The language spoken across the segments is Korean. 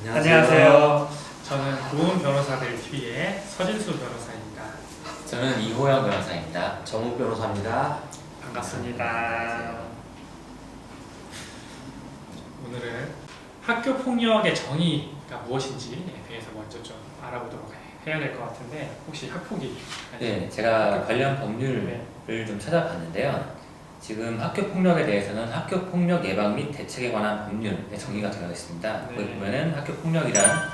안녕하세요. 저는 고은 변호사들 TV의 서진수 변호사입니다. 저는 이호영 변호사입니다. 정욱 변호사입니다. 반갑습니다. 오늘은 학교 폭력의 정의가 무엇인지에 대해서 먼저 좀 알아보도록 해야 될 것 같은데 혹시 학폭위? 네, 제가 관련 법률을 좀 찾아봤는데요. 지금 학교 폭력에 대해서는 학교 폭력 예방 및 대책에 관한 법률에 정의가 되어 있습니다. 네. 거기 보면은 학교 폭력이란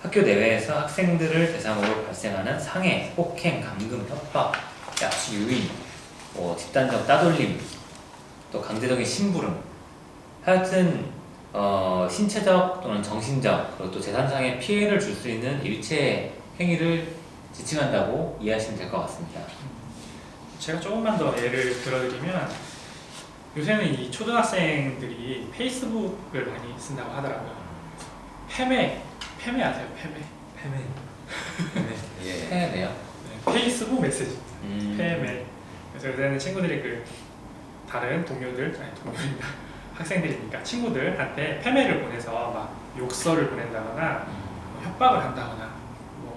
학교 내외에서 학생들을 대상으로 발생하는 상해, 폭행, 감금, 협박, 약식 유인, 집단적 따돌림, 또 강제적인 심부름, 하여튼 신체적 또는 정신적 그리고 또 재산상의 피해를 줄 수 있는 일체 행위를 지칭한다고 이해하시면 될 것 같습니다. 제가 조금만 더 예를 들어드리면 요새는 이 초등학생들이 페이스북을 많이 쓴다고 하더라고요. 패매 아세요? 패매. 예. 해야돼요. 네, 페이스북 메시지. 패매. 그래서 요새는 친구들이 다른 동료들이니까 학생들이니까 친구들한테 패매를 보내서 막 욕설을 보낸다거나 협박을 한다거나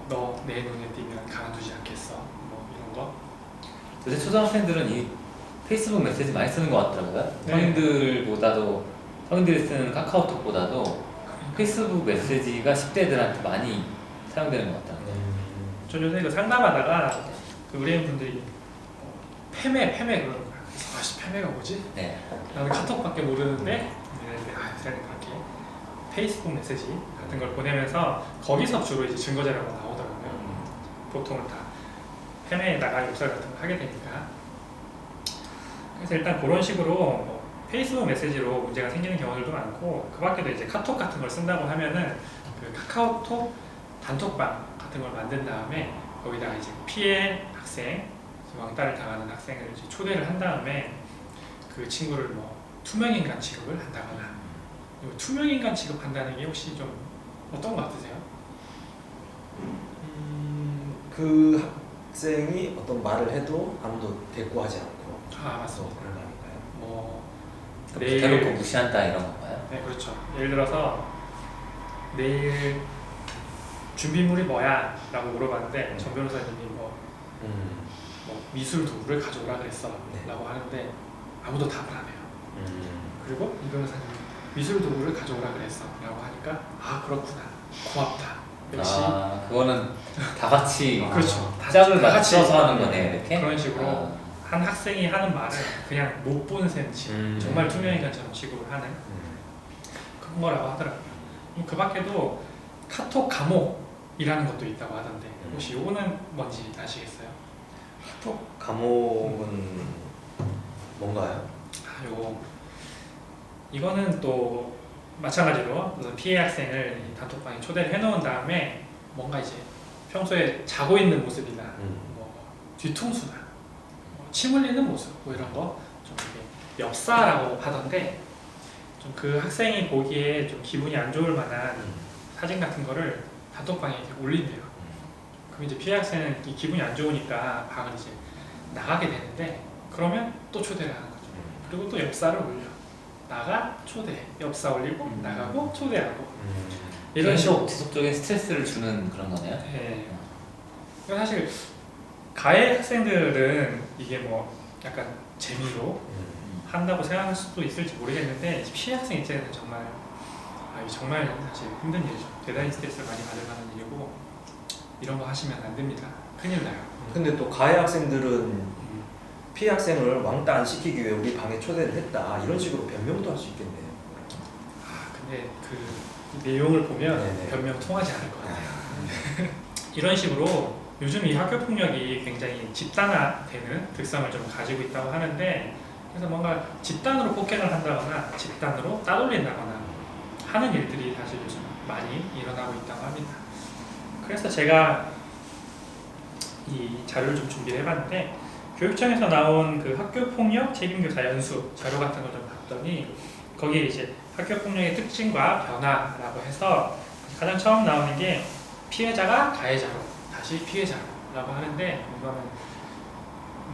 너 내 눈에 띄면 가만두지 않겠어 이런 거. 요새 초등학생들은 이 페이스북 메시지 많이 쓰는 것 같더라고요. 네. 성인들이 쓰는 카카오톡보다도 페이스북 메시지가 10대들한테 많이 사용되는 것 같더라고요. 저 요새 상담하다가 의뢰인분들이 패매 그러는 거야. 아씨 패매가 뭐지? 네. 나는 카톡밖에 모르는데 요새는 그렇게 페이스북 메시지 같은 걸 보내면서 거기서 주로 이제 증거 자료가 나오더라고요. 보통은 다 패매에다가 욕설 같은 걸 하게 되니까. 그래서 일단 그런 식으로 페이스북 메시지로 문제가 생기는 경우들도 많고, 그 밖에도 이제 카톡 같은 걸 쓴다고 하면은 그 카카오톡 단톡방 같은 걸 만든 다음에 거기다가 이제 피해 학생, 왕따를 당하는 학생을 이제 초대를 한 다음에 그 친구를 투명인간 취급을 한다거나. 투명인간 취급한다는 게 혹시 좀 어떤 거 같으세요? 그 학생이 어떤 말을 해도 아무도 대꾸하지 않고 맞습니다. 그런 거 아닌가요? 대놓고 무시한다 이런 건가요? 네, 그렇죠. 예를 들어서 내일 준비물이 뭐야? 라고 물어봤는데 정 변호사님이 미술 도구를 가져오라 그랬어 라고 하는데 아무도 답을 안 해요. 그리고 이 변호사님이 미술 도구를 가져오라 그랬어 라고 하니까 그렇구나, 고맙다, 역시. 그거는 다 같이 그렇죠. 짝을 다 같이 맞춰서 하는 거네 이렇게? 그런 식으로 한 학생이 하는 말을 그냥 못 본 셈 취급, 정말 투명인간처럼 취급을 하는 그런 거라고 하더라고요. 그 밖에도 카톡 감옥이라는 것도 있다고 하던데 혹시 요거는 뭔지 아시겠어요? 카톡 감옥은 뭔가요? 이거는 또 마찬가지로 피해 학생을 단톡방에 초대를 해놓은 다음에 뭔가 이제 평소에 자고 있는 모습이나 뒤통수나 침 흘리는 모습 이런 거 좀 엽사라고 하던데 좀 그 학생이 보기에 좀 기분이 안 좋을 만한 사진 같은 거를 단톡방에 이렇게 올린대요. 그럼 이제 피해 학생은 이 기분이 안 좋으니까 방을 이제 나가게 되는데 그러면 또 초대를 하는 거죠. 그리고 또 엽사를 올려. 나가 초대, 엽사 올리고 나가고 초대하고 이런 식으로 지속적인 스트레스를 주는 그런 거네요. 네. 사실 가해 학생들은 이게 약간 재미로 한다고 생각할 수도 있을지 모르겠는데 피해 학생 입장에서는 정말 사실 힘든 일이죠. 대단히 스트레스를 많이 받을 만한 일이고 이런 거 하시면 안 됩니다. 큰일 나요. 근데 또 가해 학생들은 피해 학생을 왕따 안 시키기 위해 우리 방에 초대를 했다 이런 식으로 변명도 할 수 있겠네요. 근데 그 내용을 보면 변명 통하지 않을 것 같아요. 이런 식으로 요즘 이 학교 폭력이 굉장히 집단화되는 특성을 좀 가지고 있다고 하는데, 그래서 뭔가 집단으로 폭행을 한다거나 집단으로 따돌린다거나 하는 일들이 사실 요즘 많이 일어나고 있다고 합니다. 그래서 제가 이 자료를 좀 준비를 해봤는데 교육청에서 나온 그 학교폭력 책임교사 연수 자료 같은 걸 좀 봤더니 거기에 이제 학교폭력의 특징과 변화라고 해서 가장 처음 나오는 게 피해자가 가해자로 다시 피해자라고 하는데, 이거는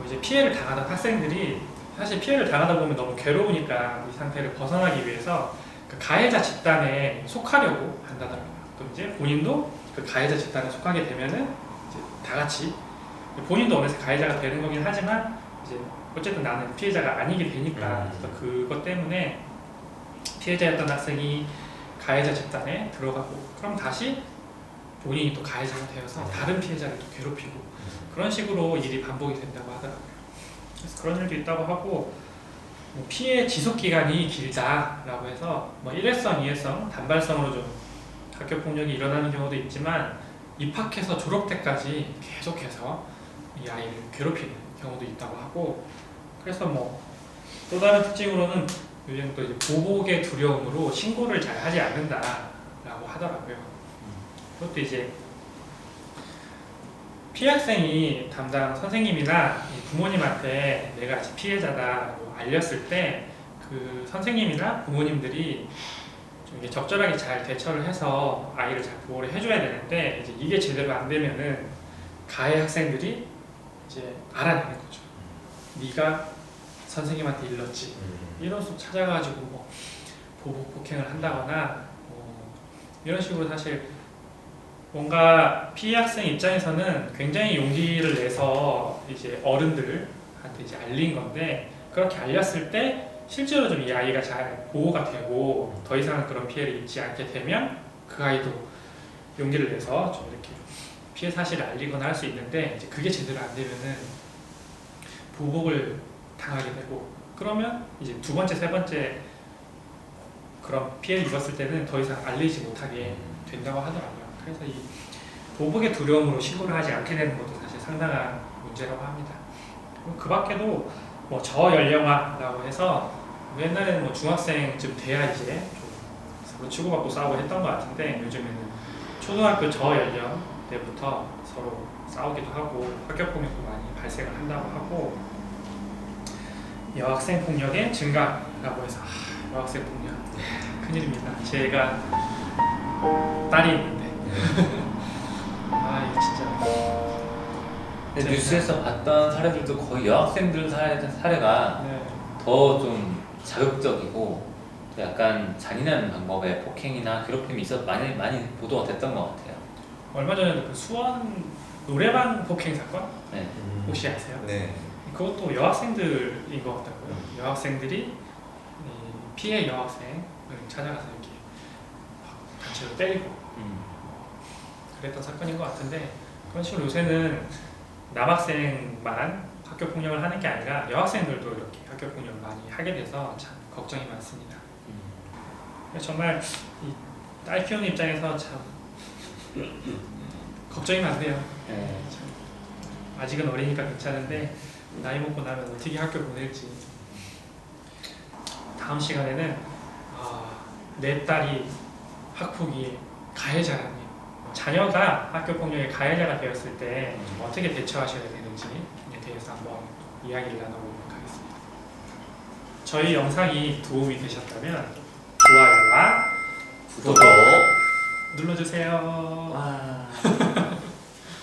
이제 피해를 당하던 학생들이 사실 피해를 당하다 보면 너무 괴로우니까 이 상태를 벗어나기 위해서 그 가해자 집단에 속하려고 한다더라고요. 그럼 이제 본인도 그 가해자 집단에 속하게 되면은 이제 다 같이 본인도 어느새 가해자가 되는 거긴 하지만 이제 어쨌든 나는 피해자가 아니게 되니까 그래서 그것 때문에 피해자였던 학생이 가해자 집단에 들어가고 그럼 다시 본인이 또 가해자가 되어서 다른 피해자를 또 괴롭히고 그런 식으로 일이 반복이 된다고 하더라고요. 그래서 그런 일도 있다고 하고 뭐 피해 지속 기간이 길다라고 해서 뭐 일회성, 이회성, 단발성으로 좀 학교 폭력이 일어나는 경우도 있지만 입학해서 졸업 때까지 계속해서 이 아이를 괴롭히는 경우도 있다고 하고 그래서 뭐 또 다른 특징으로는 요즘 또 이제 보복의 두려움으로 신고를 잘 하지 않는다라고 하더라고요. 그것도 이제 피해 학생이 담당 선생님이나 부모님한테 내가 피해자다라고 알렸을 때 그 선생님이나 부모님들이 좀 이게 적절하게 잘 대처를 해서 아이를 잘 보호를 해줘야 되는데 이제 이게 제대로 안 되면은 가해 학생들이 이제 알아내는 거죠. 네가 선생님한테 일렀지. 이런 식으로 찾아가지고 뭐 보복 폭행을 한다거나 이런 식으로 사실 뭔가 피해 학생 입장에서는 굉장히 용기를 내서 이제 어른들한테 이제 알린 건데 그렇게 알렸을 때 실제로 좀 이 아이가 잘 보호가 되고 더 이상 그런 피해를 입지 않게 되면 그 아이도 용기를 내서 좀 이렇게 피해 사실을 알리거나 할 수 있는데 이제 그게 제대로 안 되면은 보복을 당하게 되고 그러면 이제 두 번째, 세 번째 그런 피해를 입었을 때는 더 이상 알리지 못하게 된다고 하더라고요. 그래서 이 보복의 두려움으로 신고를 하지 않게 되는 것도 사실 상당한 문제라고 합니다. 그 밖에도 뭐 저연령화라고 해서 옛날에는 뭐 중학생쯤 돼야 이제 좀 서로 치고받고 싸우고 했던 것 같은데 요즘에는 초등학교 저연령 때부터 서로 싸우기도 하고 학교 폭력도 많이 발생을 한다고 하고 여학생 폭력의 증가라고 해서 여학생 폭력 큰일입니다. 제가 딸이 있는데 아 이거 진짜 근데 뉴스에서 봤던 사례들도 거의 여학생들 사례가 네. 더 좀 자극적이고 또 약간 잔인한 방법의 폭행이나 괴롭힘이 많이 보도가 됐던 것 같아요. 얼마 전에 그 수원 노래방 폭행 사건 네. 혹시 아세요? 네. 그것도 여학생들인 것 같다고요. 여학생들이 이 피해 여학생을 찾아가서 이렇게 단체로 때리고 그랬던 사건인 것 같은데 그런 식으로 요새는 남학생만 학교 폭력을 하는 게 아니라 여학생들도 이렇게 학교 폭력을 많이 하게 돼서 참 걱정이 많습니다. 정말 이 딸 키우는 입장에서 참 걱정이 많네요. 네. 참 아직은 어리니까 괜찮은데 나이 먹고 나면 어떻게 학교 보낼지. 다음 시간에는 내 딸이 학폭위 가해자라니 자녀가 학교 폭력의 가해자가 되었을 때 어떻게 대처하셔야 되는지에 대해서 한번 이야기를 나눠보도록 하겠습니다. 저희 영상이 도움이 되셨다면 좋아요와 구독 눌러주세요. 와.